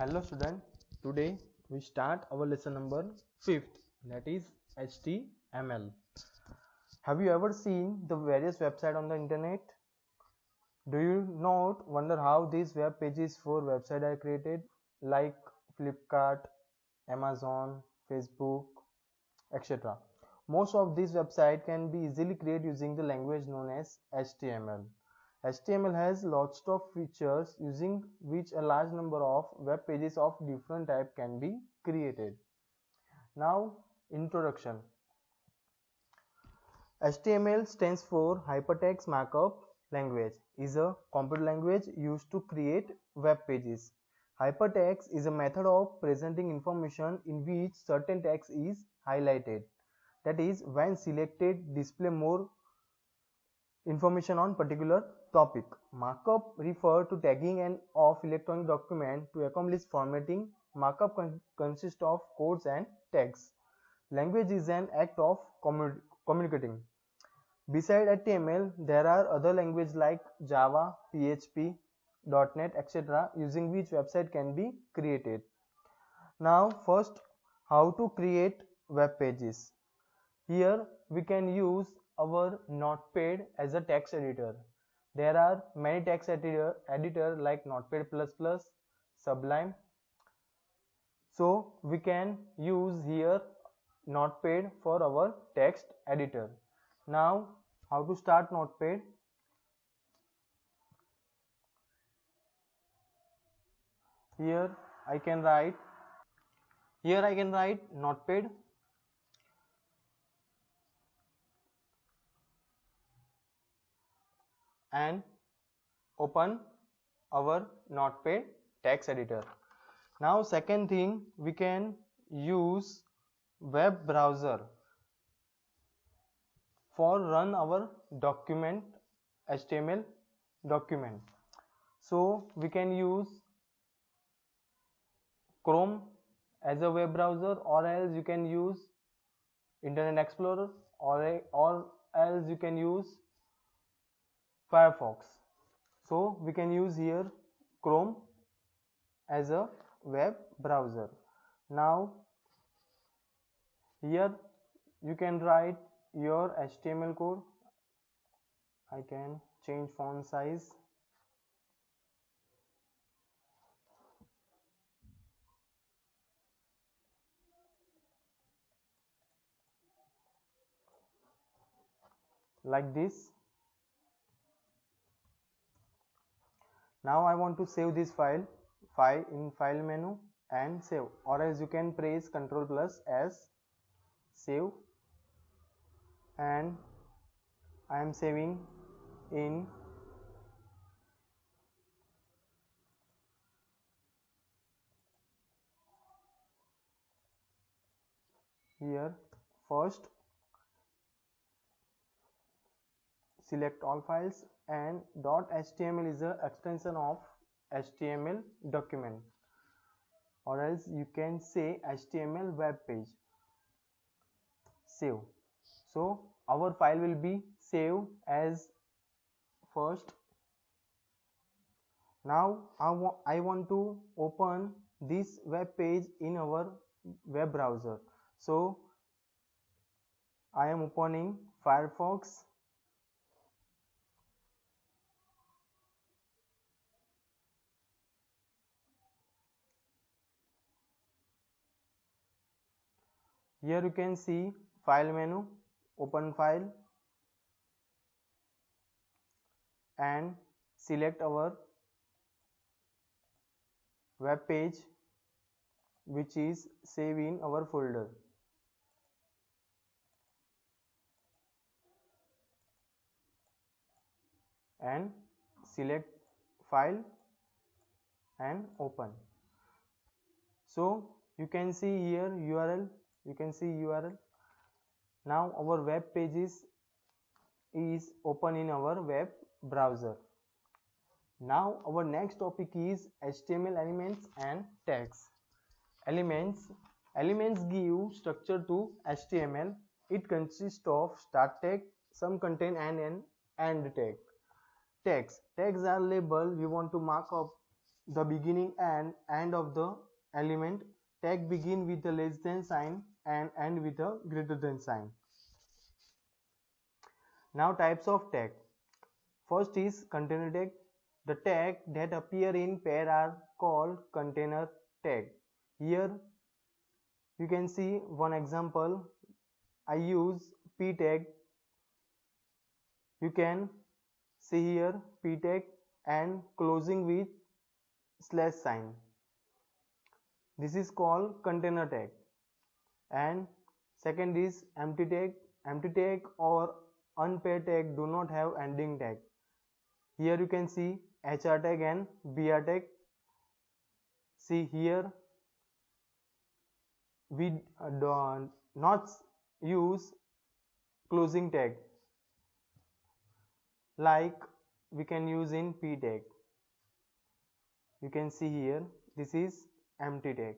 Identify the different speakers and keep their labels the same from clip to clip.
Speaker 1: Hello student, today we start our lesson number 5th, that is HTML. Have you ever seen the various websites on the internet? Do you not wonder how these web pages for website are created, like Flipkart, Amazon, Facebook, etc. Most of these websites can be easily created using the language known as HTML. HTML has lots of features using which a large number of web pages of different type can be created. Now, introduction. HTML stands for Hypertext Markup Language. Is a computer language used to create web pages. Hypertext is a method of presenting information in which certain text is highlighted. That is, when selected, display more information on particular topic. Markup refer to tagging and of electronic document to accomplish formatting. Markup consists of codes and tags. Language is an act of communicating. Besides HTML, there are other languages like Java, PHP, .NET, etc. using which website can be created. Now, first, how to create web pages. Here we can use our Notepad as a text editor. There are many text editor like Notepad++, Sublime. So we can use here Notepad for our text editor. Now, how to start Notepad? Here I can write Notepad and open our Notepad text editor. Now, second thing, we can use web browser for run our document, HTML document. So we can use Chrome as a web browser, or else you can use Internet Explorer, or else you can use Firefox. So we can use here Chrome as a web browser. Now here you can write your HTML code. I can change font size. Like this. Now I want to save this file in file menu and save, or else you can press Ctrl+S, save, and I am saving in here. First select all files, and .html is an extension of HTML document, or else you can say HTML web page. Save. So our file will be saved as first. Now I want to open this web page in our web browser. So I am opening Firefox. Here you can see file menu, open file, and select our web page which is saved in our folder. And select file and open. So you can see here URL. You can see URL. Now our web pages is open in our web browser. Now our next topic is HTML elements and tags. Elements give structure to HTML. It consists of start tag, some contain and an end tag. Tags are label we want to mark up the beginning and end of the element. Tag begin with the less than sign and end with a greater than sign. Now types of tag. First is container tag. The tag that appear in pair are called container tag. Here you can see one example. I use p tag. You can see here p tag and closing with slash sign. This is called container tag. And second is empty tag. Empty tag or unpaired tag do not have ending tag. Here you can see HR tag and BR tag. See here we do not use closing tag like we can use in p tag. You can see here this is empty tag.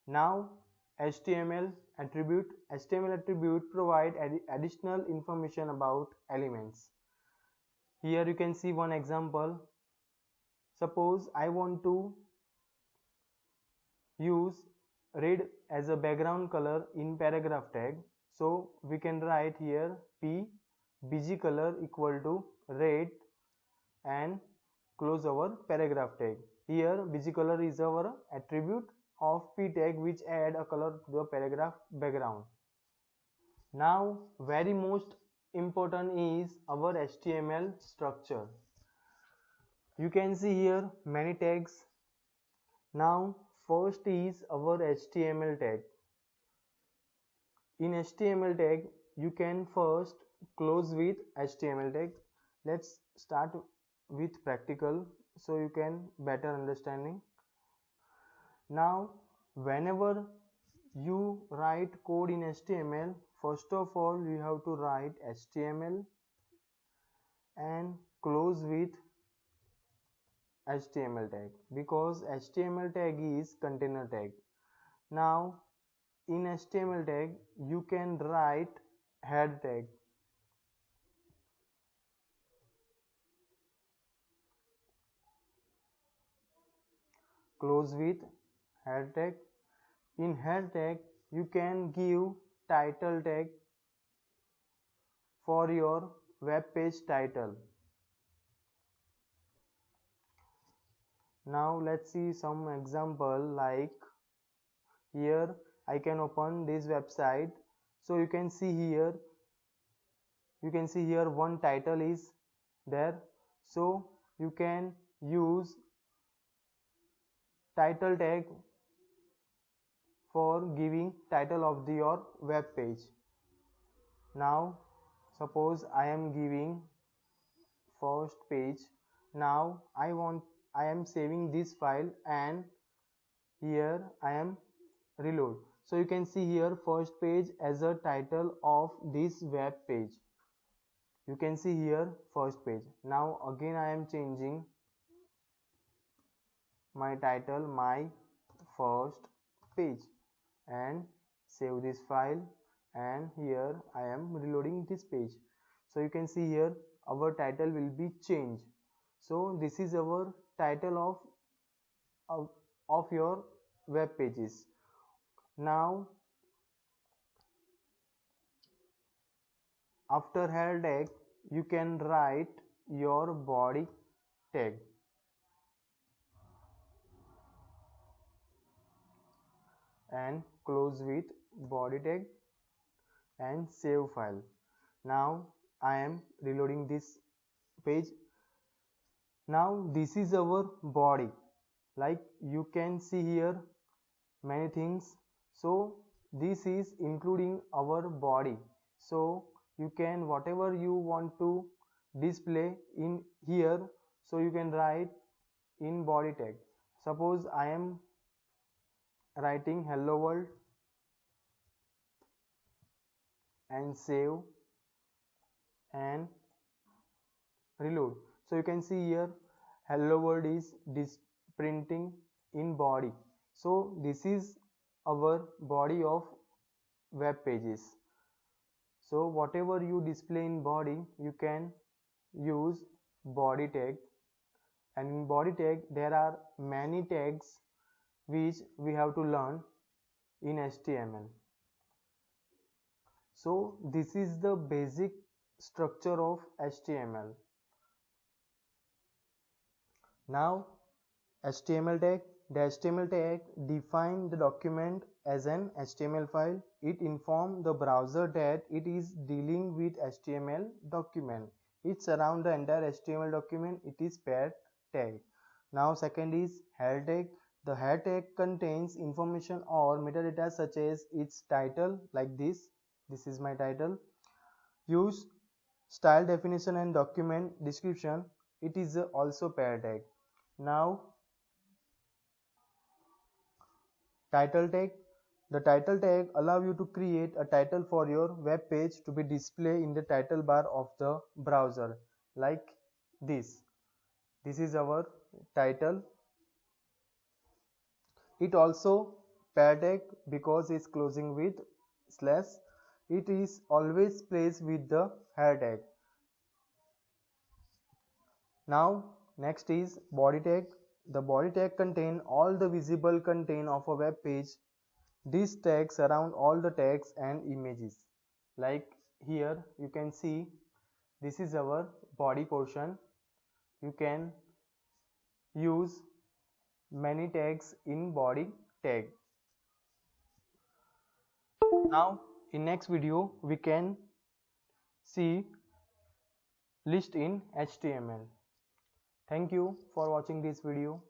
Speaker 1: Now HTML attribute. HTML attribute provide additional information about elements. Here you can see one example. Suppose I want to use red as a background color in paragraph tag. So we can write here p bg color equal to red and close our paragraph tag. Here bg color is our attribute of p tag which add a color to the paragraph background. Now very most important is our HTML structure. You can see here many tags. Now first is our HTML tag. In HTML tag you can first close with HTML tag. Let's start with practical so you can better understanding. Now whenever you write code in HTML, first of all you have to write HTML and close with HTML tag because HTML tag is container tag. Now in HTML tag you can write head tag. Close with head tag. In head tag you can give title tag for your web page title. Now let's see some example, like here I can open this website. So you can see here one title is there. So you can use title tag for giving title of your web page. Now suppose I am giving first page. Now I am saving this file and here I am reload. So you can see here first page as a title of this web page. You can see here first page. Now again I am changing my title my first page and save this file, and here I am reloading this page. So you can see here our title will be changed. So this is our title of your web pages. Now after header tag you can write your body tag and close with body tag and save file. Now I am reloading this page. Now this is our body, like you can see here many things. So this is including our body. So you can whatever you want to display in here, so you can write in body tag. Suppose I am writing hello world and save and reload. So you can see here hello world is printing in body. So this is our body of web pages. So whatever you display in body you can use body tag and in body tag there are many tags which we have to learn in HTML. So this is the basic structure of HTML. Now HTML tag. The HTML tag defines the document as an HTML file. It informs the browser that it is dealing with HTML document. It surrounds the entire HTML document. It is paired tag. Now second is header tag. The header tag contains information or metadata such as its title, like this. This is my title. Use, style definition and document description. It is also paired tag. Now title tag. The title tag allows you to create a title for your web page to be displayed in the title bar of the browser, like this. This is our title. It also pair tag because it's closing with slash. It is always placed with the header tag. Now next is body tag. The body tag contains all the visible content of a web page. These tags surround all the text and images. Like here you can see this is our body portion. You can use many tags in body tag. Now in next video we can see list in HTML. Thank you for watching this video.